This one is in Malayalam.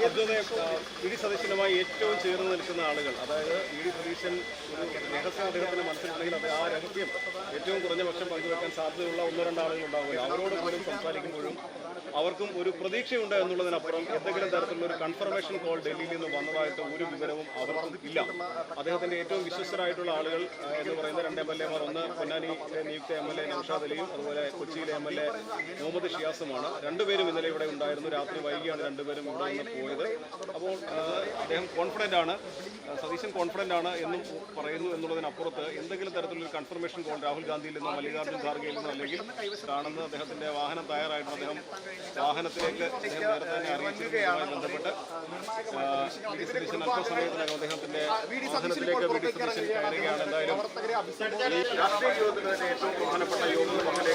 ഇ ഡി സതീശനുമായി ഏറ്റവും ചേർന്ന് നിൽക്കുന്ന ആളുകൾ, അതായത് ഇ ഡി സതീശൻ ഒരു രഹസ്യം അദ്ദേഹത്തിന്റെ മനസ്സിലുണ്ടെങ്കിൽ അത് ആ രഹസ്യം ഏറ്റവും കുറഞ്ഞ പക്ഷം പങ്കുവെക്കാൻ സാധ്യതയുള്ള ഒന്നോ രണ്ടോ ആളുകൾ ഉണ്ടാവില്ല. അവരോട് പോലും സംസാരിക്കുമ്പോഴും അവർക്കും ഒരു പ്രതീക്ഷയുണ്ട് എന്നുള്ളതിനപ്പുറം എന്തെങ്കിലും തരത്തിലുള്ള ഒരു കൺഫർമേഷൻ കോൾ ഡൽഹിയിൽ നിന്ന് വന്നതായിട്ട് ഒരു വിവരവും അവർക്കും ഇല്ല. അദ്ദേഹത്തിന്റെ ഏറ്റവും വിശ്വസ്തരായിട്ടുള്ള ആളുകൾ എന്ന് പറയുന്ന 2 MLA മാർ, ഒന്ന് പൊന്നാനിയിലെ നിയുക്ത MLA നൗഷാദ് അലിയും അതുപോലെ കൊച്ചിയിലെ MLA മുഹമ്മദ് ഷിയാസുമാണ്. രണ്ടുപേരും ഇന്നലെ ഇവിടെ ഉണ്ടായിരുന്നു. രാത്രി വൈകിയാണ് രണ്ടുപേരും ഇവിടെ നിന്ന് പോയത്. അപ്പോൾ അദ്ദേഹം കോൺഫിഡൻ്റ് ആണ്, സതീശൻ കോൺഫിഡൻ്റ് ആണ് എന്നും പറയുന്നു. എന്നുള്ളതിനപ്പുറത്ത് എന്തെങ്കിലും തരത്തിലൊരു കൺഫർമേഷൻ കോൾ രാഹുൽ ഗാന്ധിയിൽ നിന്നോ മല്ലികാർജ്ജുൻ ഖാർഗെയിൽ നിന്നോ അല്ലെങ്കിൽ കാണുന്ന അദ്ദേഹത്തിന്റെ വാഹനം തയ്യാറായിട്ട് അദ്ദേഹം വാഹനത്തിലേക്ക് അദ്ദേഹം നേരത്തെ തന്നെ അറിയിച്ചതുമായി ബന്ധപ്പെട്ട് വി ഡി സതീശൻ അല്പസമയത്തിനകം അദ്ദേഹത്തിന്റെ വാഹനത്തിലേക്ക് വി ഡി സതീശൻ കയറുകയാണ്. എന്തായാലും ഈ രാഷ്ട്രീയ യോഗത്തിൽ തന്നെ ഏറ്റവും പ്രധാനപ്പെട്ട യോഗം അങ്ങനെ